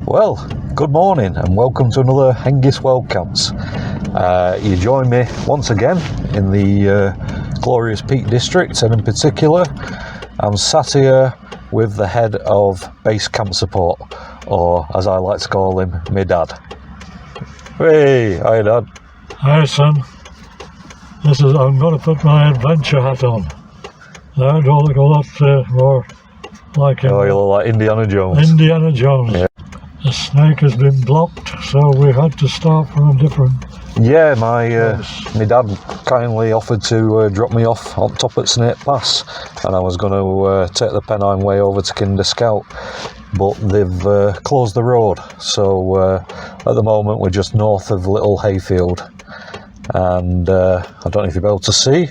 Well, good morning and welcome to another Hengist World Camps. You join me once again in the glorious Peak District, and in particular I'm sat here with the head of base camp support, or as I like to call him, my dad. Hey, hi Dad. Hi son. I'm going to put my adventure hat on. I don't look a lot more like him. Oh, you look like Indiana Jones. Indiana Jones. Yeah. The snake has been blocked, so we've had to start from a different... Yeah, my dad kindly offered to drop me off on top at Snake Pass, and I was going to take the Pennine Way over to Kinder Scout, but they've closed the road, so at the moment we're just north of Little Hayfield, and I don't know if you'll be able to see,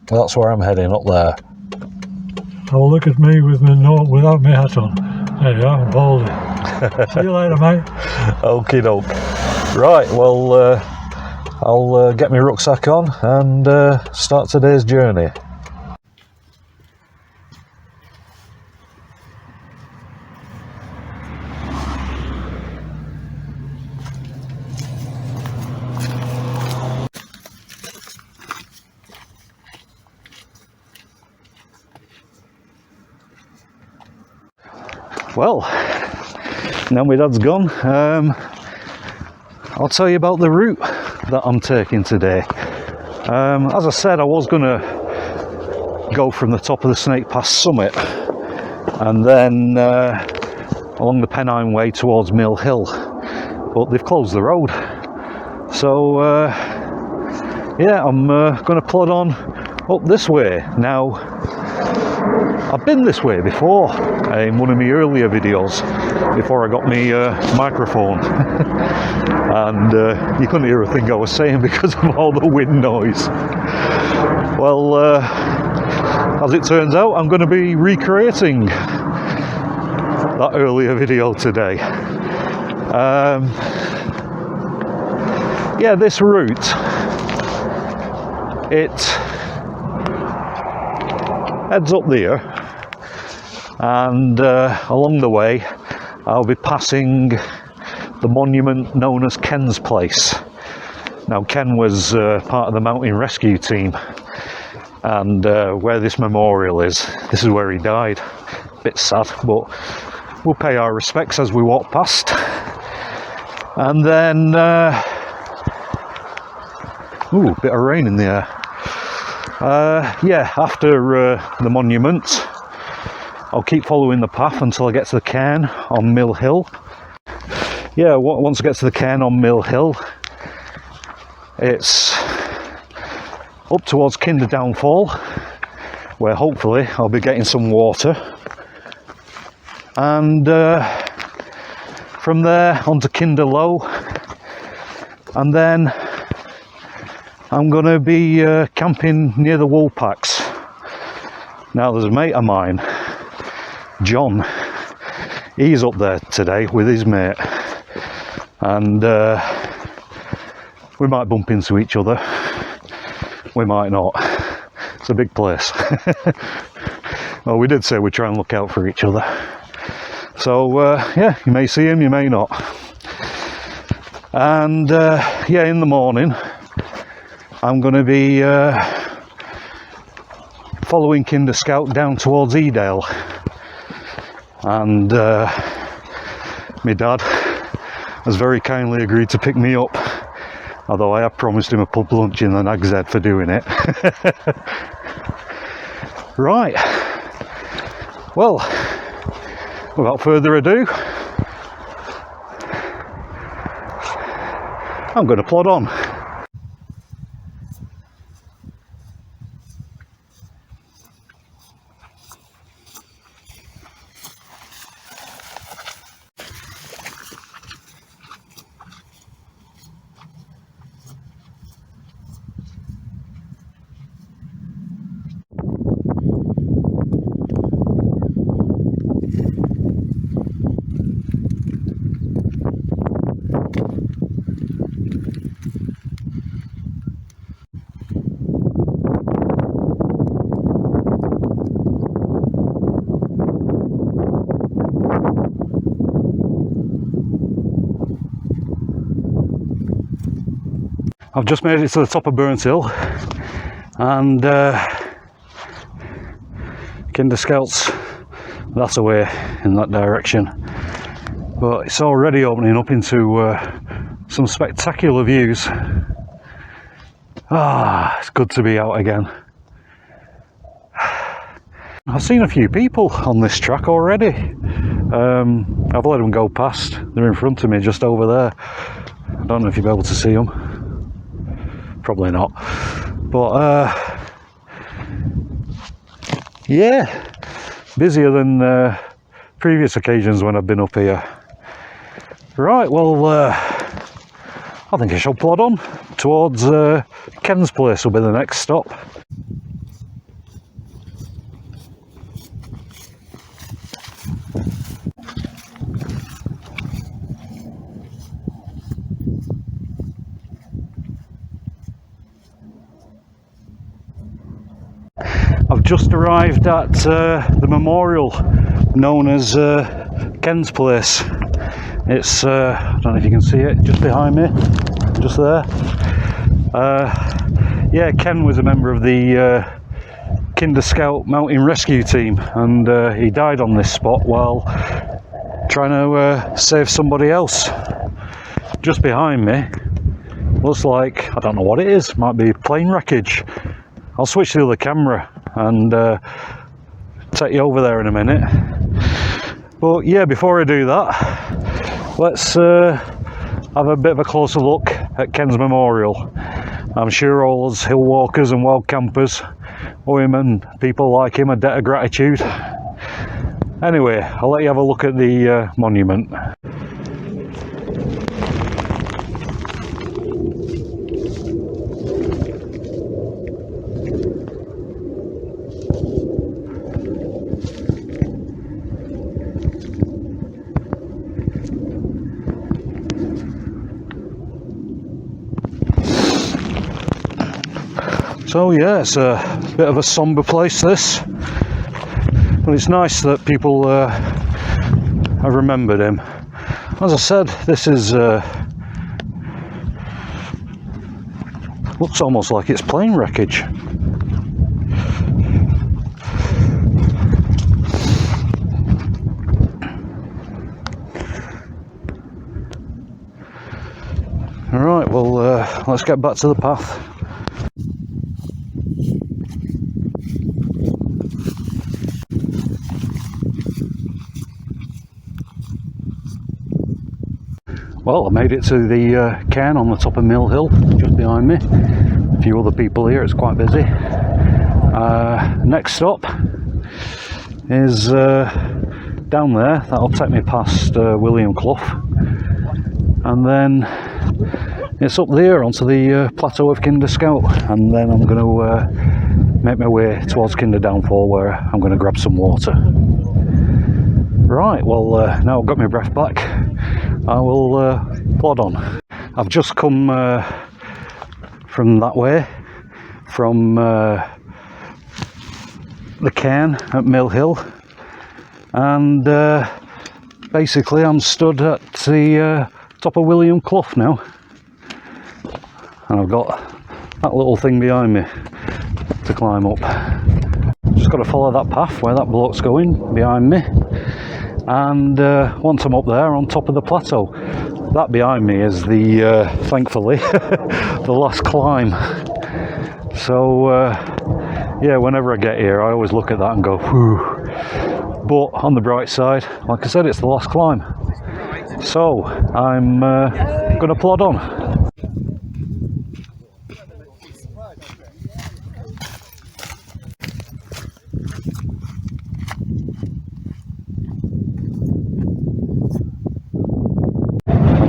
that's where I'm heading, up there. Oh, look at me with without my hat on. There you are, baldy. See you later, mate. Okie doke. Right, well, I'll get my rucksack on and start today's journey. Well, now my dad's gone, I'll tell you about the route that I'm taking today. As I said, I was going to go from the top of the Snake Pass summit and then along the Pennine Way towards Mill Hill, but they've closed the road. So yeah, I'm going to plod on up this way. Now, I've been this way before in one of my earlier videos before I got my microphone and you couldn't hear a thing I was saying because of all the wind noise. Well, as it turns out, I'm going to be recreating that earlier video today. Yeah, this route, it heads up there, and along the way I'll be passing the monument known as Ken's Place. Now, Ken was part of the mountain rescue team, and where this memorial is, this is where he died. Bit sad, but we'll pay our respects as we walk past. And then ooh, bit of rain in the air. Yeah, after the monument, I'll keep following the path until I get to the cairn on Mill Hill. Yeah, once I get to the cairn on Mill Hill, it's up towards Kinder Downfall, where hopefully I'll be getting some water. And from there onto Kinder Low, and then I'm going to be camping near the Woolpacks. Now, there's a mate of mine, John, he's up there today with his mate, and we might bump into each other, we might not. It's a big place. Well, we did say we'd try and look out for each other, so yeah, you may see him, you may not. And yeah, in the morning I'm going to be following Kinder Scout down towards Edale, and my dad has very kindly agreed to pick me up, although I have promised him a pub lunch in the Nag's Head for doing it. Right, well, without further ado, I'm going to plod on. I've just made it to the top of Burnt Hill, and Kinder Scouts, that's away in that direction. But it's already opening up into some spectacular views. It's good to be out again. I've seen a few people on this track already. I've let them go past. They're in front of me, just over there. I don't know if you'll be able to see them. Probably not. But yeah, busier than previous occasions when I've been up here. Right, well, I think I shall plod on towards Ken's place. Will be the next stop. I've just arrived at the memorial known as Ken's place. It's, I don't know if you can see it, just behind me, just there. Yeah, Ken was a member of the Kinder Scout Mountain Rescue Team, and he died on this spot while trying to save somebody else. Just behind me, looks like, I don't know what it is, might be plane wreckage. I'll switch to the camera and take you over there in a minute. But yeah, before I do that, let's have a bit of a closer look at Ken's memorial. I'm sure all us hill walkers and wild campers owe him, and people like him, a debt of gratitude. Anyway, I'll let you have a look at the monument. So yeah, it's a bit of a sombre place, this, but it's nice that people have remembered him. As I said, this is looks almost like it's plane wreckage. Alright, well, let's get back to the path. Well, I made it to the cairn on the top of Mill Hill, just behind me. A few other people here, it's quite busy. Next stop is down there. That'll take me past William Clough. And then it's up there onto the plateau of Kinder Scout. And then I'm going to make my way towards Kinder Downfall, where I'm going to grab some water. Right, well, now I've got my breath back, I will plod on. I've just come from that way, from the cairn at Mill Hill, and basically I'm stood at the top of William Clough now, and I've got that little thing behind me to climb up. Just got to follow that path where that bloke's going behind me. And once I'm up there on top of the plateau, that behind me is the, thankfully, the last climb. So, yeah, whenever I get here, I always look at that and go, whew. But on the bright side, like I said, it's the last climb. So, I'm going to plod on.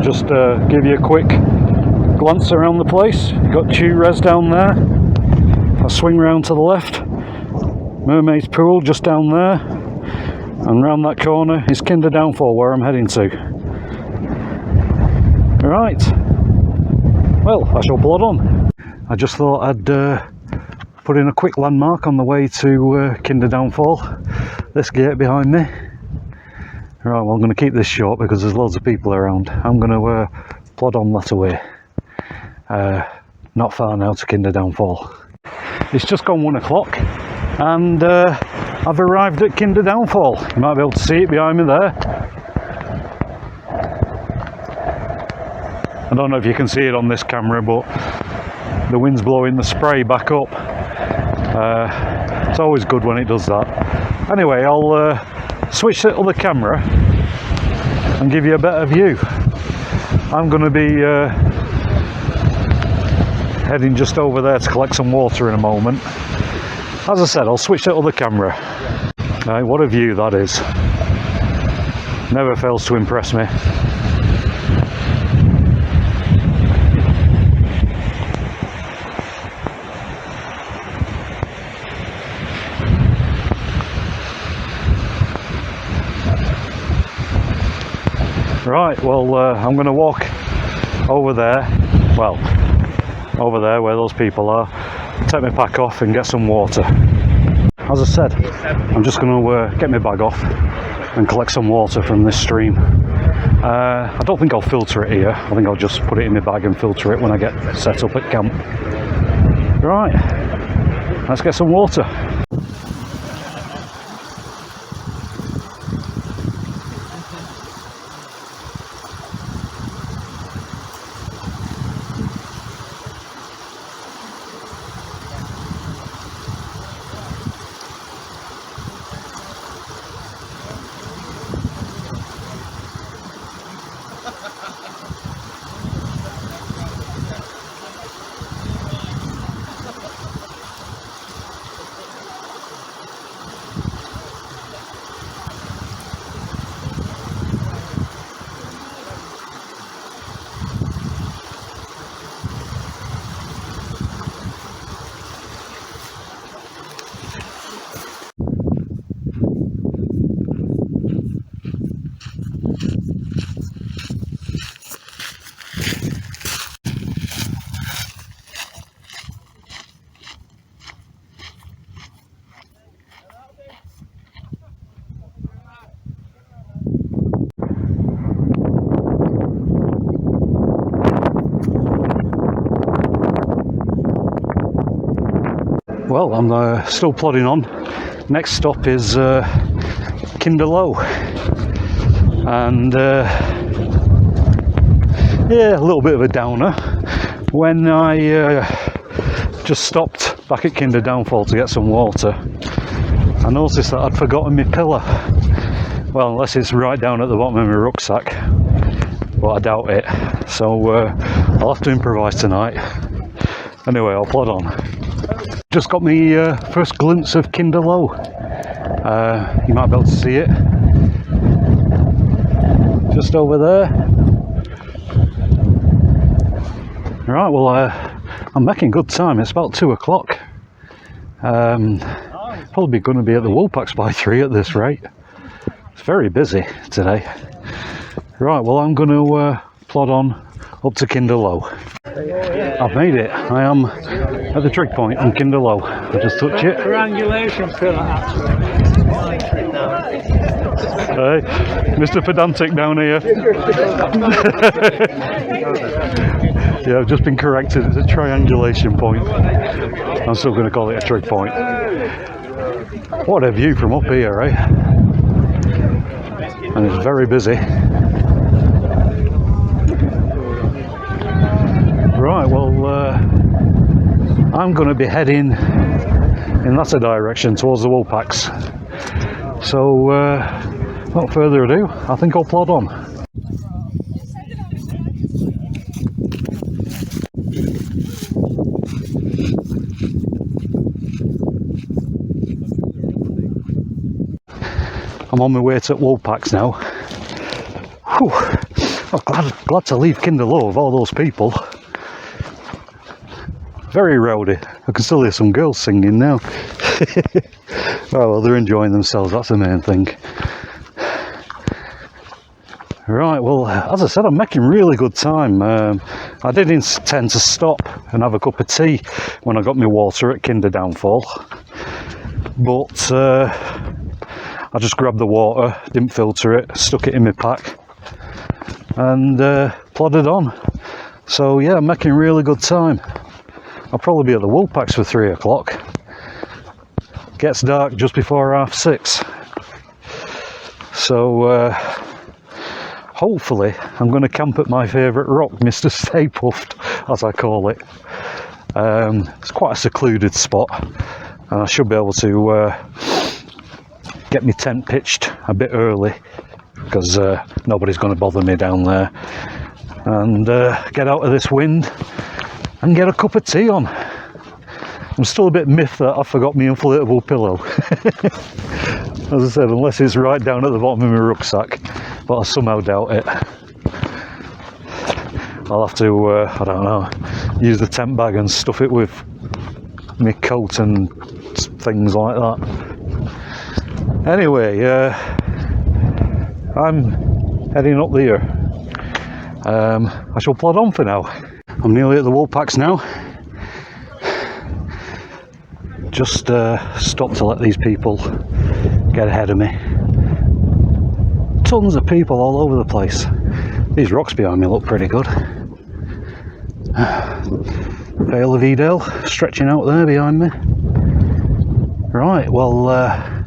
Just give you a quick glance around the place. You've got Chew Res down there. I'll swing round to the left. Mermaid's Pool just down there. And round that corner is Kinder Downfall, where I'm heading to. Right. Well, I shall plod on. I just thought I'd put in a quick landmark on the way to Kinder Downfall. This gate behind me. Right, well, I'm going to keep this short because there's loads of people around. I'm going to plod on that away. Not far now to Kinder Downfall. It's just gone 1 o'clock and I've arrived at Kinder Downfall. You might be able to see it behind me there. I don't know if you can see it on this camera, but the wind's blowing the spray back up. It's always good when it does that. Anyway, I'll switch to the other camera and give you a better view. I'm going to be heading just over there to collect some water in a moment. As I said, I'll switch to the other camera. Right, what a view that is. Never fails to impress me. Right, well, I'm going to walk over there, well, over there where those people are, take my pack off and get some water. As I said, I'm just going to get my bag off and collect some water from this stream. I don't think I'll filter it here. I think I'll just put it in my bag and filter it when I get set up at camp. Right, let's get some water. Well, I'm still plodding on. Next stop is Kinder Low, and yeah, a little bit of a downer when I just stopped back at Kinder Downfall to get some water. I noticed that I'd forgotten my pillar. Well, unless it's right down at the bottom of my rucksack, but I doubt it, so I'll have to improvise tonight. Anyway, I'll plod on. Just got me first glimpse of Kinder Low. You might be able to see it just over there. Right, well, I'm making good time. It's about 2 o'clock. Probably going to be at the Woolpacks by 3 at this rate. It's very busy today. Right, well, I'm going to plod on up to Kinder Low. I've made it. I am at the trig point on Kinder Low. I just touch it. Triangulation pillar, actually. Hey, Mr. Pedantic down here. Yeah, I've just been corrected. It's a triangulation point. I'm still going to call it a trig point. What a view from up here, eh? And it's very busy. Right, well, I'm going to be heading in that direction towards the Woolpacks. So, without further ado, I think I'll plod on. I'm on my way to Woolpacks now. Whew. Oh, glad to leave Kinder Low of all those people. Very rowdy. I can still hear some girls singing now. Oh well, they're enjoying themselves, that's the main thing. Right, well, as I said, I'm making really good time. I did intend to stop and have a cup of tea when I got my water at Kinder Downfall, but I just grabbed the water, didn't filter it, stuck it in my pack and plodded on. So yeah, I'm making really good time. I'll probably be at the Woolpacks for 3 o'clock. Gets dark just before 6:30. So hopefully I'm going to camp at my favourite rock, Mr. Stay Puft, as I call it. It's quite a secluded spot, and I should be able to get my tent pitched a bit early, because nobody's going to bother me down there, and get out of this wind and get a cup of tea on. I'm still a bit miffed that I forgot my inflatable pillow. As I said, unless it's right down at the bottom of my rucksack, but I somehow doubt it. I'll have to, I don't know, use the tent bag and stuff it with my coat and things like that. Anyway, I'm heading up there. I shall plod on for now. I'm nearly at the Woolpacks now. Just stopped to let these people get ahead of me. Tons of people all over the place. These rocks behind me look pretty good. Vale of Edale stretching out there behind me. Right, well, I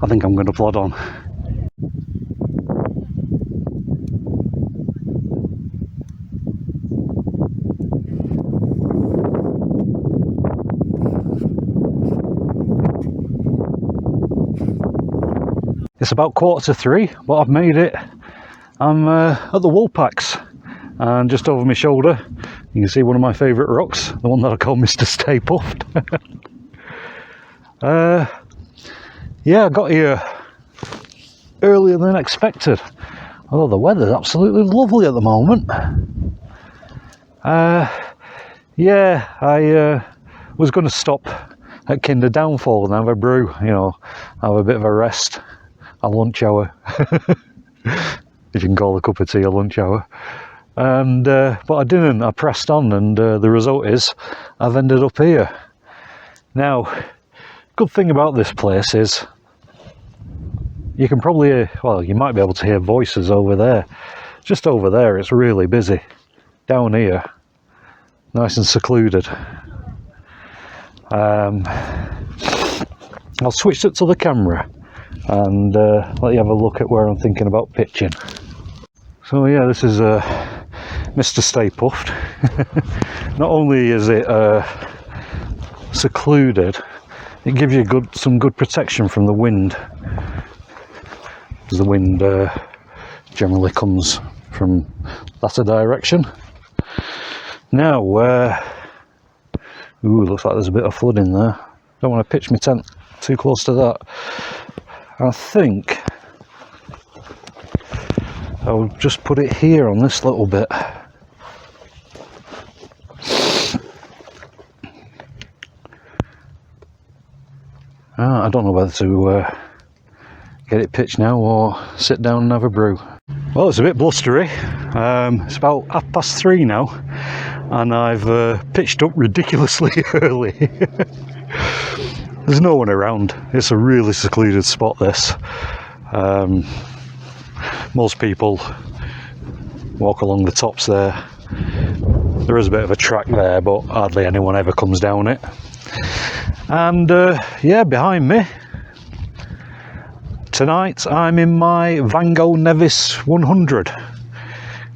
think I'm going to plod on. It's about 2:45, but I've made it. I'm at the Woolpacks, and just over my shoulder you can see one of my favourite rocks, the one that I call Mr. Stay Puft. Yeah, I got here earlier than expected, although the weather's absolutely lovely at the moment. Yeah, I was going to stop at Kinder Downfall and have a brew, you know, have a bit of a rest, a lunch hour, if you can call a cup of tea a lunch hour. And but I didn't. I pressed on, and the result is I've ended up here. Now, good thing about this place is you can probably, well, you might be able to hear voices over there. Just over there, it's really busy. Down here, nice and secluded. I'll switch it to the camera and let you have a look at where I'm thinking about pitching. So yeah, this is Mr. Stay Puft. Not only is it secluded, it gives you some good protection from the wind, because the wind generally comes from that direction. Now, ooh, looks like there's a bit of flood in there. Don't want to pitch my tent too close to that. I think I'll just put it here on this little bit. I don't know whether to get it pitched now or sit down and have a brew. Well, it's a bit blustery. It's about 3:30 now, and I've pitched up ridiculously early. There's no one around. It's a really secluded spot, this. Most people walk along the tops there. There is a bit of a track there, but hardly anyone ever comes down it. And yeah, behind me tonight I'm in my Vango Nevis 100.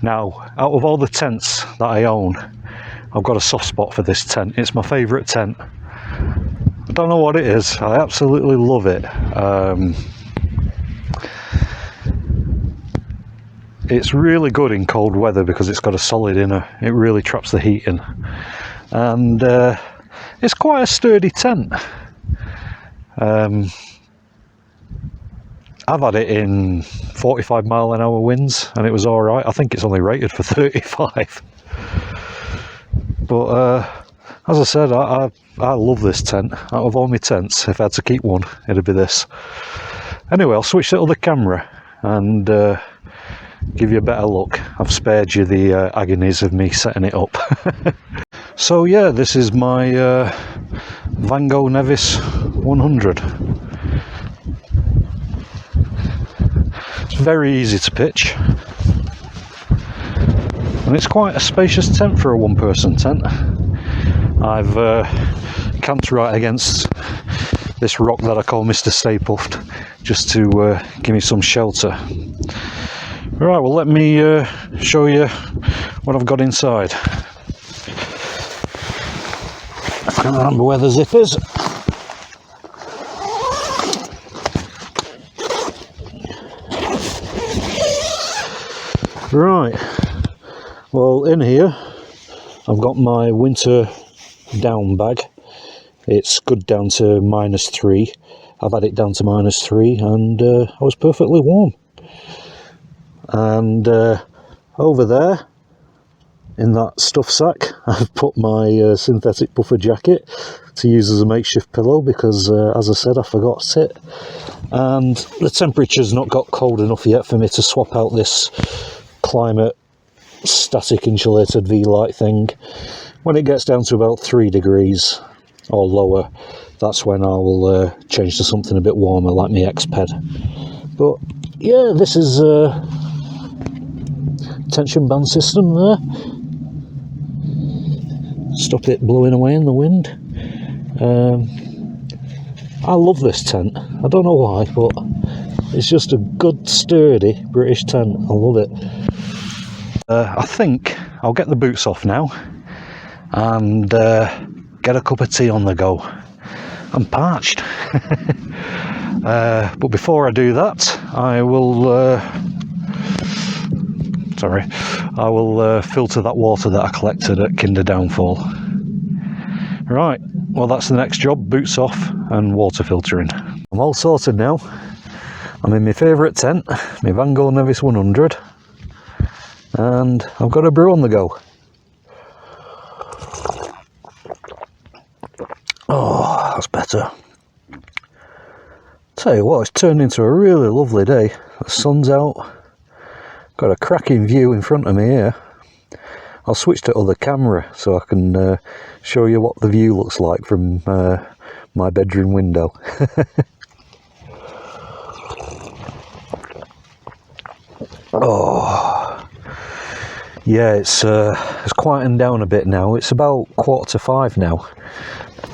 Now, out of all the tents that I own, I've got a soft spot for this tent. It's my favourite tent. I don't know what it is. I absolutely love it. It's really good in cold weather because it's got a solid inner. It really traps the heat in. And it's quite a sturdy tent. I've had it in 45-mile-an-hour winds and it was alright. I think it's only rated for 35. But as I said, I love this tent. Out of all my tents, if I had to keep one, it'd be this. Anyway, I'll switch to the other camera and give you a better look. I've spared you the agonies of me setting it up. So yeah, this is my Vango Nevis 100. It's very easy to pitch, and it's quite a spacious tent for a one-person tent. I've camped right against this rock that I call Mr. Stay Puffed, just to give me some shelter. Right, well, let me show you what I've got inside. I can't remember where the zip is. Right, well, in here I've got my winter down bag. It's good down to -3. I've had it down to -3 and I was perfectly warm. And over there in that stuff sack I've put my synthetic puffer jacket to use as a makeshift pillow because as I said, I forgot it, and the temperature's not got cold enough yet for me to swap out this climate static insulated V-light thing. When it gets down to about 3 degrees or lower, that's when I'll change to something a bit warmer like my X-Ped. But yeah, this is tension band system there. Stop it blowing away in the wind. I love this tent. I don't know why, but it's just a good sturdy British tent. I love it. I think I'll get the boots off now and get a cup of tea on the go. I'm parched. But before I do that, I will filter that water that I collected at Kinder Downfall. Right, well, that's the next job, boots off and water filtering. I'm all sorted now. I'm in my favourite tent, my Vango Nevis 100, and I've got a brew on the go. Oh, that's better. Tell you what, it's turned into a really lovely day. The sun's out, got a cracking view in front of me here. I'll switch to other camera so I can show you what the view looks like from my bedroom window. Oh, yeah, it's quietened down a bit now. It's about 4:45 now.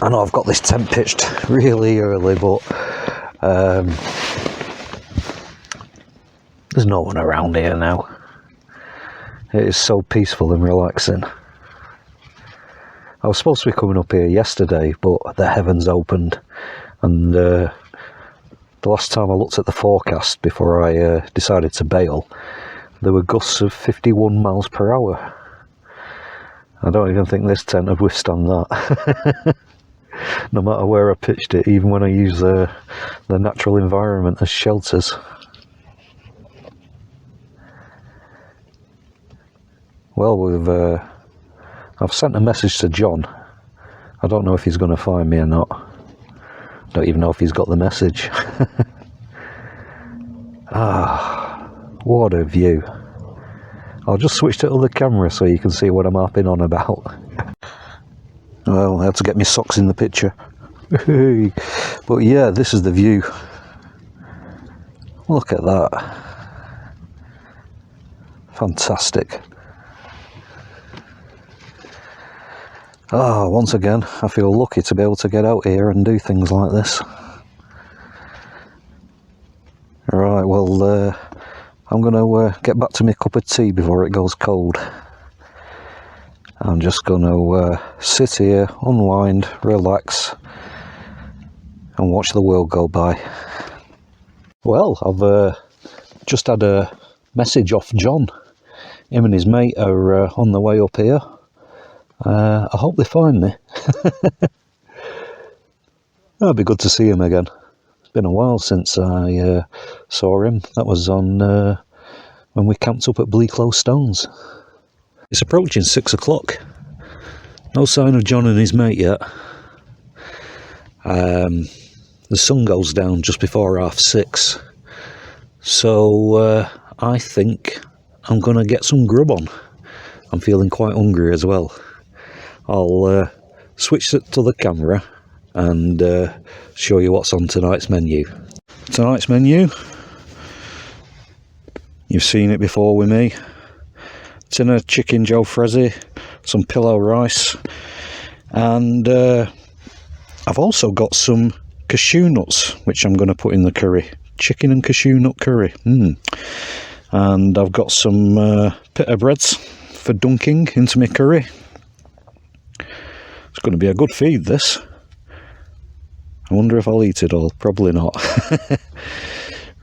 I know I've got this tent pitched really early, but there's no one around here now. It is so peaceful and relaxing. I was supposed to be coming up here yesterday, but the heavens opened, and the last time I looked at the forecast before I decided to bail, there were gusts of 51 miles per hour. I don't even think this tent would withstand that. No matter where I pitched it, even when I use the natural environment as shelters. Well, I've sent a message to John. I don't know if he's going to find me or not. Don't even know if he's got the message. Ah, what a view. I'll just switch to other camera so you can see what I'm harping on about. Well, I had to get my socks in the picture. But yeah, this is the view. Look at that. Fantastic. Ah, once again, I feel lucky to be able to get out here and do things like this. Right, well, I'm going to get back to my cup of tea before it goes cold. I'm just going to sit here, unwind, relax, and watch the world go by. Well, I've just had a message off John. Him and his mate are on the way up here. I hope they find me. It'd be good to see him again. It's been a while since I saw him. That was on when we camped up at Bleaklow Stones. It's approaching 6 o'clock. No sign of John and his mate yet. The sun goes down just before 6:30. So I think I'm going to get some grub on. I'm feeling quite hungry as well. I'll switch it to the camera and show you what's on tonight's menu. Tonight's menu, you've seen it before with me. Tin of chicken jalfrezi, some pillow rice, And I've also got some cashew nuts, which I'm going to put in the curry. Chicken and cashew nut curry. And I've got some pita breads for dunking into my curry. It's going to be a good feed, this. I wonder if I'll eat it all. Probably not.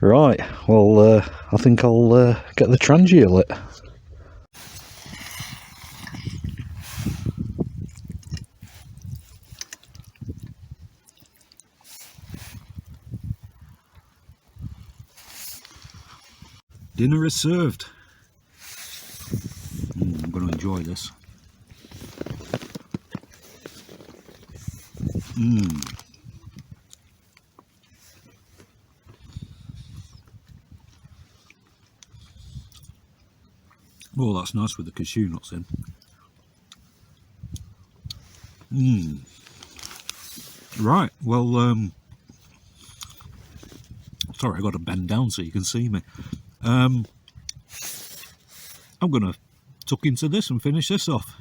Right, well, I think I'll get the trangia lit. Dinner is served. I'm going to enjoy this. Oh, that's nice with the cashew nuts in. Right, well, sorry, I got to bend down so you can see me. I'm going to tuck into this and finish this off.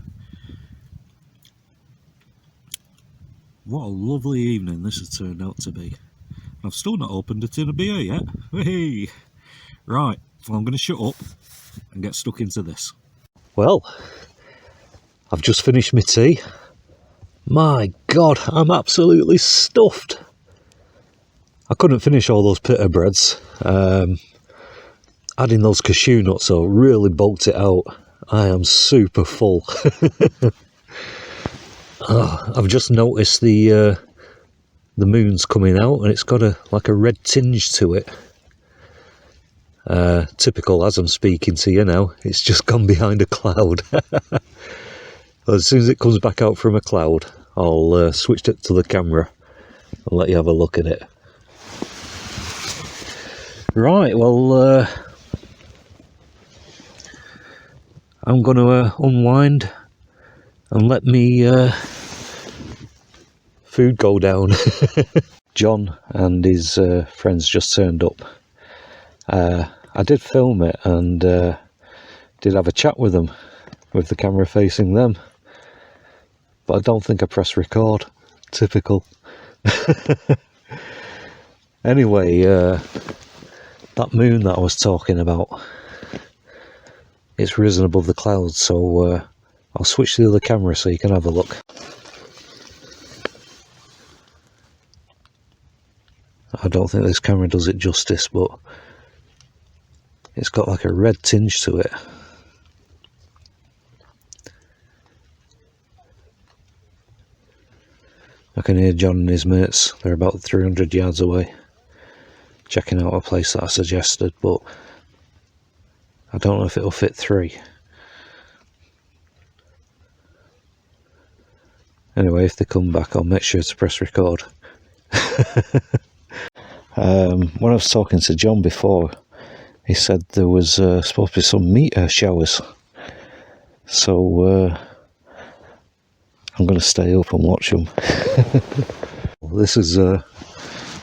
What a lovely evening this has turned out to be. I've still not opened a tin of beer yet. Hey! Right, well, I'm going to shut up and get stuck into this. Well, I've just finished my tea. My God, I'm absolutely stuffed. I couldn't finish all those pita breads. Adding those cashew nuts though really bulked it out. I am super full. I've just noticed the moon's coming out and it's got like a red tinge to it. Typical as I'm speaking to you now, it's just gone behind a cloud. As soon as it comes back out from a cloud, I'll switch it to the camera and let you have a look at it. Right, well, I'm going to unwind and let me food go down. John and his friends just turned up. I did film it and did have a chat with them, with the camera facing them, but I don't think I pressed record. Typical. Anyway, that moon that I was talking about, it's risen above the clouds, so I'll switch to the other camera so you can have a look. I don't think this camera does it justice, but it's got like a red tinge to it. I can hear John and his mates, they're about 300 yards away, checking out a place that I suggested, but I don't know if it'll fit 3. Anyway, if they come back, I'll make sure to press record. When I was talking to John before, he said there was supposed to be some meteor showers, so I'm going to stay up and watch them. This is a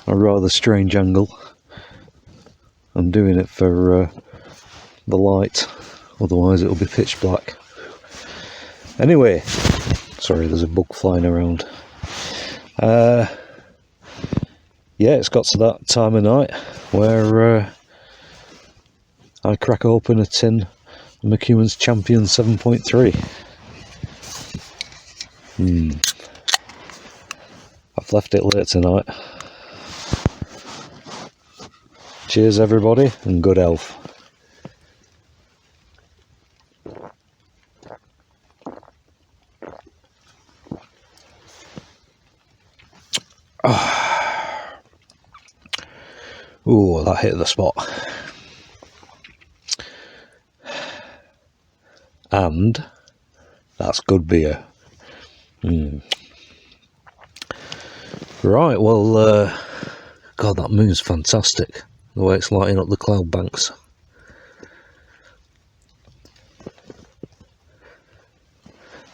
rather strange angle. I'm doing it for the light, otherwise it'll be pitch black. Anyway, sorry, there's a bug flying around. Yeah, it's got to that time of night where I crack open a tin of McEwen's Champion 7.3. I've left it late tonight. Cheers everybody, and good health. Ooh, that hit the spot. And that's good beer. Right, well, God, that moon's fantastic, the way it's lighting up the cloud banks.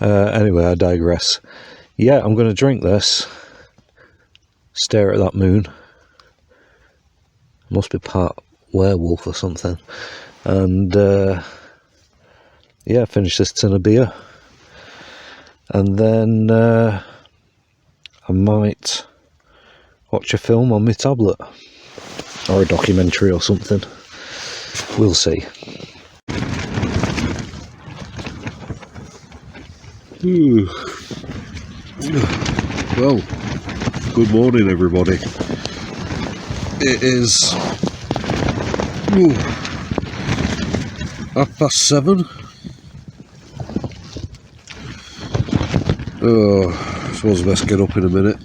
Anyway, I digress. Yeah, I'm going to drink this, stare at that moon. Must be part werewolf or something. And yeah, finish this tin of beer. and then I might watch a film on my tablet or a documentary or something. We'll see. Well, good morning everybody. It is 7:30. Oh, I suppose I best get up in a minute.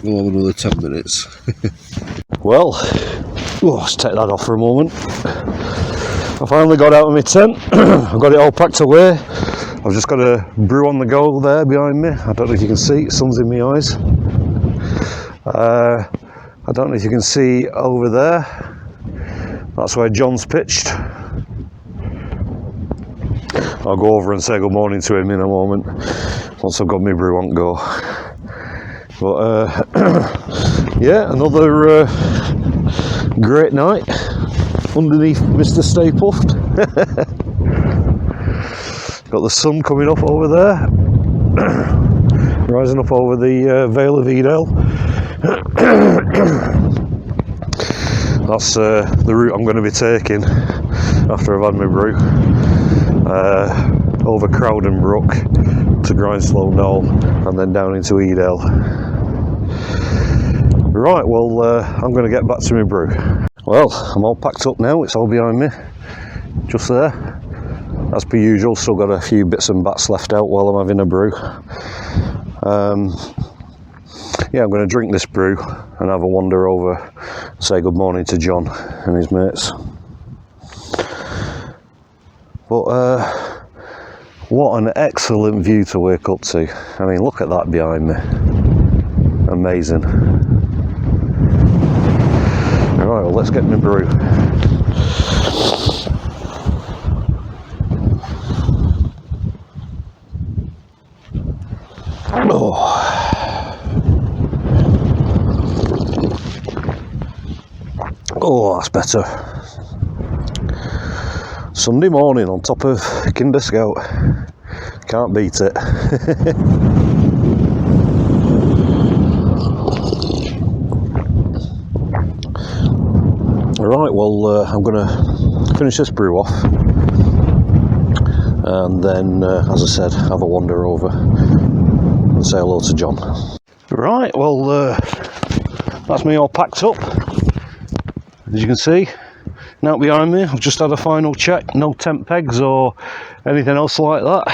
We'll have another 10 minutes. Well, let's take that off for a moment. I finally got out of my tent. I've got it all packed away. I've just got a brew on the go there behind me. I don't know if you can see, sun's in my eyes. I don't know if you can see over there. That's where John's pitched. I'll go over and say good morning to him in a moment once I've got my brew on go. But yeah, another great night underneath Mr. Stay Puffed. Got the sun coming up over there, rising up over the Vale of Edale. That's the route I'm going to be taking after I've had my brew. Over Crowden Brook to Grindslow Knoll and then down into Edale. Right, well I'm going to get back to my brew. Well, I'm all packed up now, it's all behind me, just there. As per usual, still got a few bits and bats left out while I'm having a brew. Yeah, I'm going to drink this brew and have a wander over, say good morning to John and his mates. But what an excellent view to wake up to. I mean, look at that behind me. Amazing. Alright, well, let's get my brew. Oh, that's better. Sunday morning on top of Kinder Scout. Can't beat it. Right, well, I'm going to finish this brew off. And then, as I said, have a wander over and say hello to John. Right, well, that's me all packed up. As you can see, now behind me, I've just had a final check. No tent pegs or anything else like that.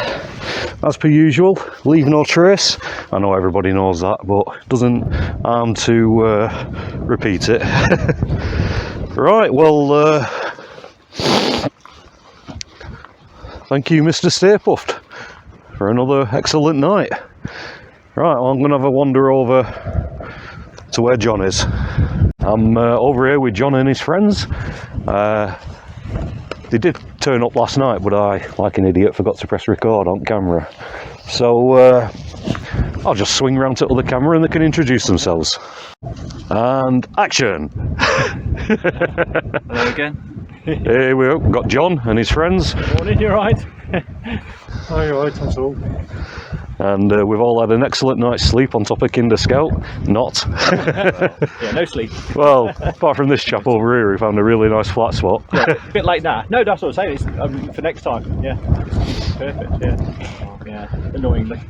As per usual, leave no trace. I know everybody knows that, but it doesn't harm to repeat it. Right, well, thank you, Mr. Stay Puffed, for another excellent night. Right, well, I'm going to have a wander over to where John is. I'm over here with John and his friends. They did turn up last night, but I, like an idiot, forgot to press record on camera. So I'll just swing round to the other camera and they can introduce themselves. And action! Hello again. Here we go, we've got John and his friends. Morning, you right? Oh, you're right, that's all. And we've all had an excellent night's sleep on top of Kinder Scout. Not. Yeah, no sleep. Well, apart from this chap over here who found a really nice flat spot. Yeah, a bit late now. No, that's what I'm saying. It's for next time. Yeah. Perfect, yeah. Yeah, annoyingly.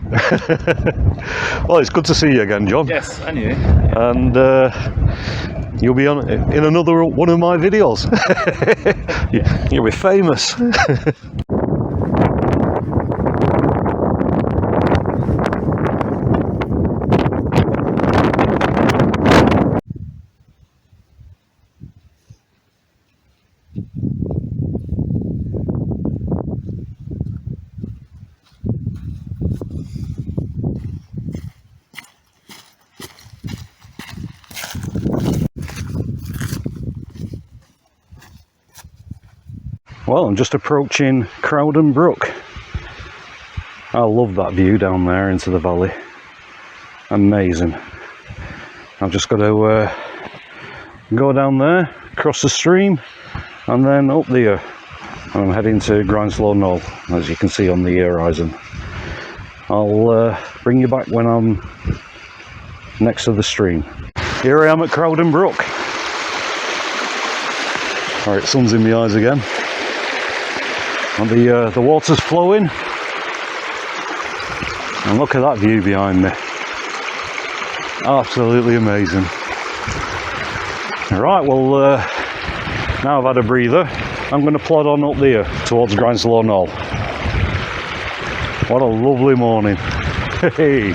Well, it's good to see you again, John. Yes, and you. And you'll be on in another one of my videos. You'll be famous. Well, I'm just approaching Crowden Brook. I love that view down there into the valley. Amazing. I've just got to go down there, cross the stream, and then up there. I'm heading to Grindslow Knoll, as you can see on the horizon. I'll bring you back when I'm next to the stream. Here I am at Crowden Brook. Alright, sun's in my eyes again. And the water's flowing. And look at that view behind me. Absolutely amazing. Right, well, now I've had a breather, I'm going to plod on up there towards Grindslow Knoll. What a lovely morning. Hey.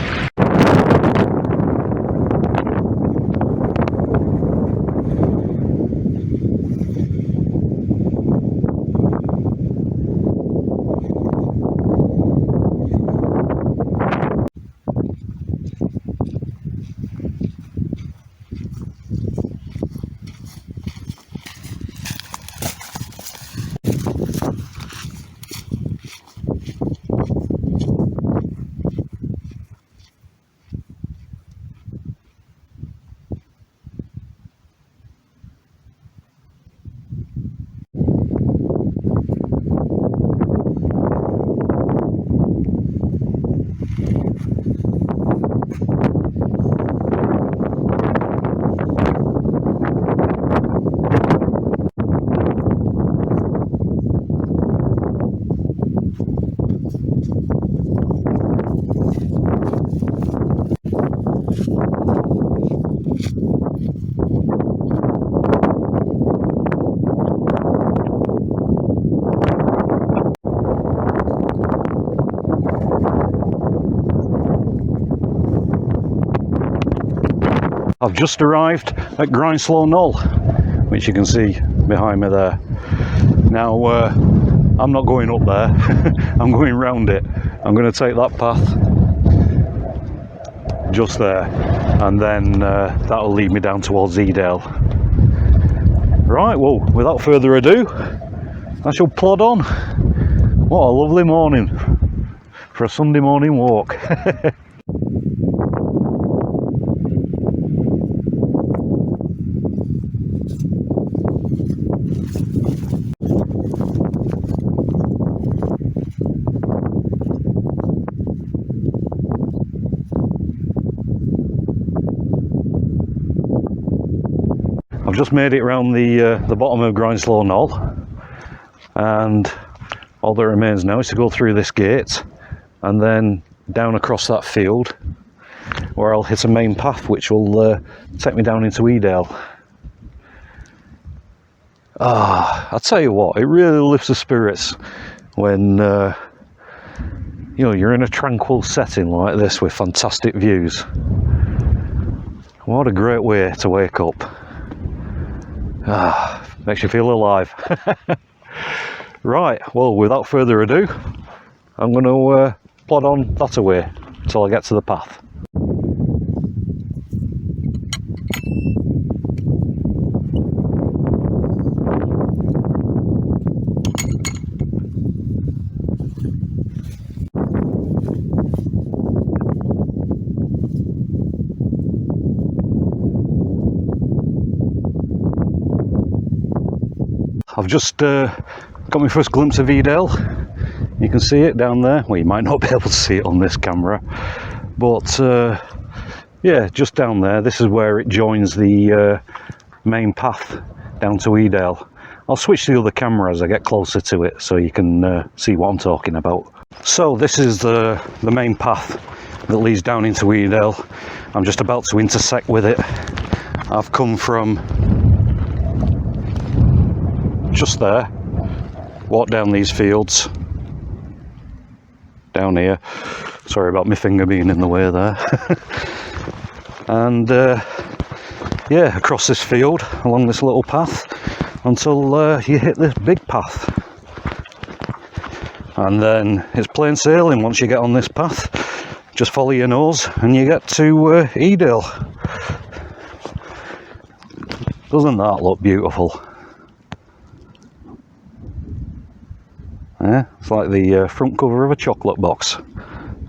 I've just arrived at Grindslow Knoll, which you can see behind me there. Now, I'm not going up there, I'm going round it. I'm going to take that path just there, and then that'll lead me down towards Edale. Right, well, without further ado, I shall plod on. What a lovely morning for a Sunday morning walk. I've just made it around the bottom of Grindslow Knoll, and all that remains now is to go through this gate and then down across that field, where I'll hit a main path which will take me down into Edale. I tell you what, it really lifts the spirits when you know, you're in a tranquil setting like this with fantastic views. What a great way to wake up. Makes you feel alive. Right, well, without further ado, I'm going to plod on that away until I get to the path. I've just got my first glimpse of Edale. You can see it down there. Well, you might not be able to see it on this camera, but yeah, just down there. This is where it joins the main path down to Edale. I'll switch the other camera as I get closer to it so you can see what I'm talking about. So this is the main path that leads down into Edale. I'm just about to intersect with it. I've come from just there, walk down these fields, down here, sorry about my finger being in the way there, and yeah, across this field, along this little path, until you hit this big path. And then it's plain sailing once you get on this path. Just follow your nose and you get to Edale. Doesn't that look beautiful? Yeah, it's like the front cover of a chocolate box.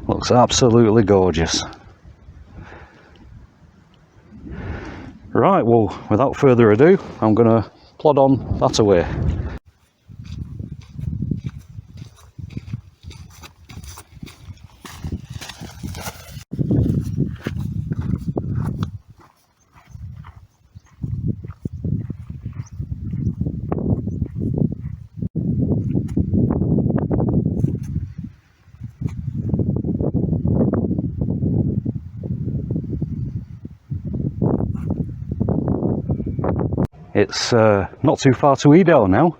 Looks absolutely gorgeous. Right, well, without further ado, I'm going to plod on that away. It's not too far to Edale now,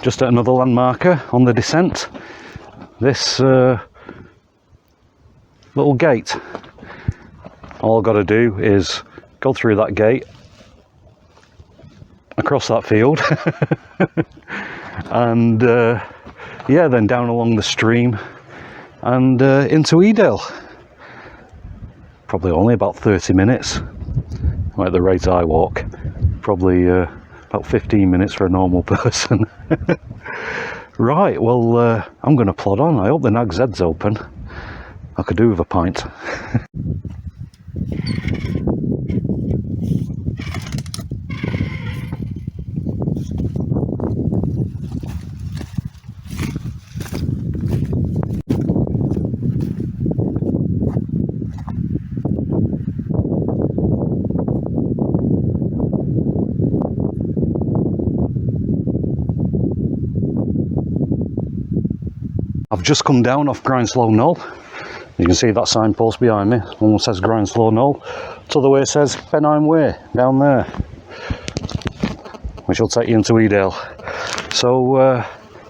just at another landmarker on the descent. This little gate. All I've got to do is go through that gate, across that field, and yeah, then down along the stream and into Edale. Probably only about 30 minutes at the rate I walk. Probably about 15 minutes for a normal person. Right, well, I'm going to plod on. I hope the Nag's Head's open. I could do with a pint. I've just come down off Grindslow Knoll. You can see that signpost behind me. One says Grindslow Knoll. The other way says Pennine Way down there, which will take you into Edale. So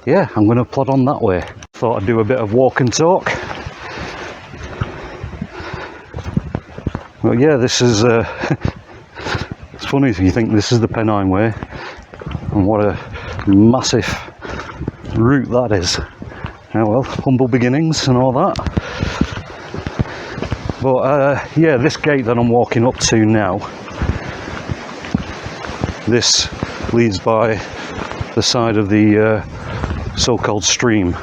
yeah, I'm going to plod on that way. Thought I'd do a bit of walk and talk. Well, yeah, this is it's funny if you think this is the Pennine Way, and what a massive route that is. Oh well, humble beginnings and all that. But yeah, this gate that I'm walking up to now, this leads by the side of the so-called stream.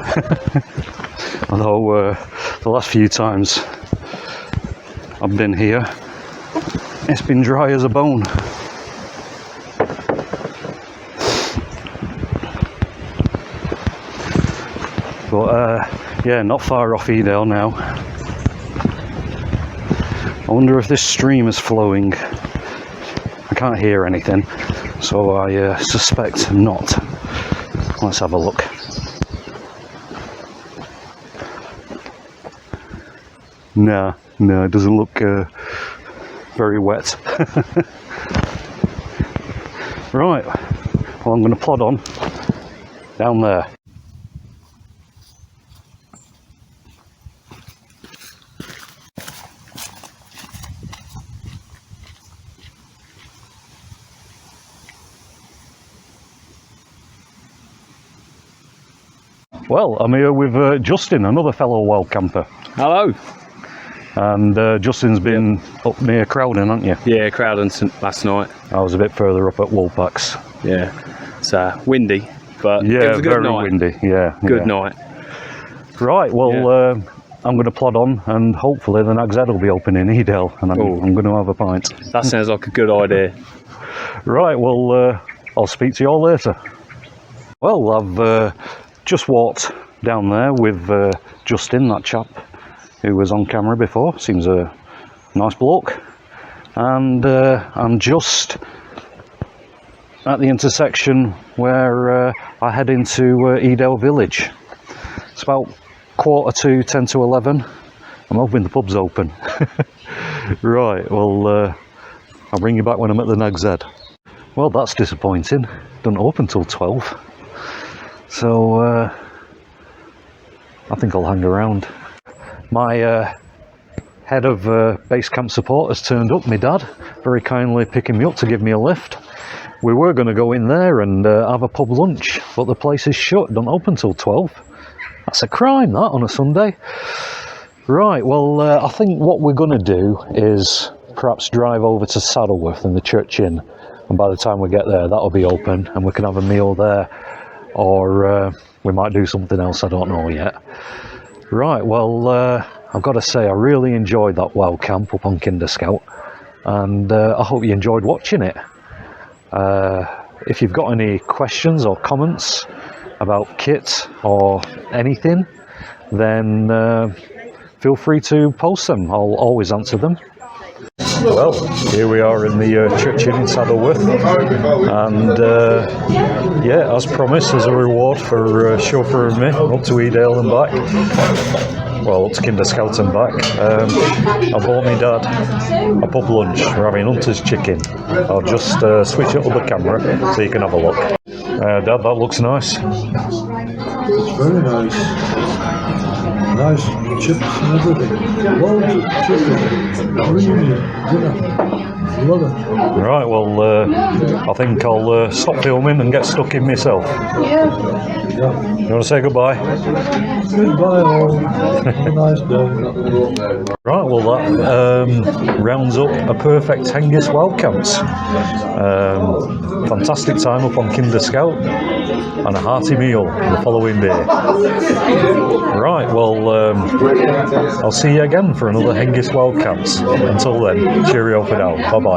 Although the last few times I've been here, it's been dry as a bone. But yeah, not far off Edale now. I wonder if this stream is flowing. I can't hear anything, so I suspect not. Let's have a look. No, it doesn't look very wet. Right, well, I'm going to plod on down there. Well, I'm here with Justin, another fellow wild camper. Hello. And Justin's been up near Crowden, haven't you? Yeah, Crowden last night. I was a bit further up at Woolpacks. Yeah, it's windy, but yeah, it was a good very night. windy. Yeah, Good night. Right, well, I'm going to plod on, and hopefully the Nag's Head will be open in Edale, and I'm going to have a pint. That sounds like a good idea. Right, well, I'll speak to you all later. Well, I've just walked down there with Justin, that chap who was on camera before. Seems a nice bloke. And I'm just at the intersection where I head into Edale village. It's about 10 to 11. I'm hoping the pub's open. Right, well, I'll bring you back when I'm at the Nag's Head. Well, that's disappointing. Doesn't open till 12. So I think I'll hang around. My head of base camp support has turned up, my dad, very kindly picking me up to give me a lift. We were going to go in there and have a pub lunch, but the place is shut, don't open till 12. That's a crime, that, on a Sunday. Right, well, I think what we're going to do is perhaps drive over to Saddleworth and the Church Inn, and by the time we get there, that'll be open and we can have a meal there, or we might do something else, I don't know yet. Right, well, I've got to say, I really enjoyed that wild camp up on Kinder Scout, and I hope you enjoyed watching it. If you've got any questions or comments about kit or anything, then feel free to post them. I'll always answer them. Well, here we are in the church inn in Saddleworth, and yeah, as promised, as a reward for chauffeuring me up to Edale and back, well, up to Kinder Scout and back, I bought my dad a pub lunch. We're having Hunter's chicken. I'll just switch it up the camera so you can have a look. Dad, that looks nice. It's very nice. Nice chips and everything. Loads of chicken. Creamy dinner. Love it. Right, well, I think I'll stop filming and get stuck in myself. Yeah. You want to say goodbye? Goodbye all. Have a nice day. Right, well, that rounds up a perfect Hengist Wild Camps. Fantastic time up on Kinder Scout and a hearty meal the following day. Right, well, I'll see you again for another Hengist Wild Camps. Until then, cheerio for now. Bye-bye.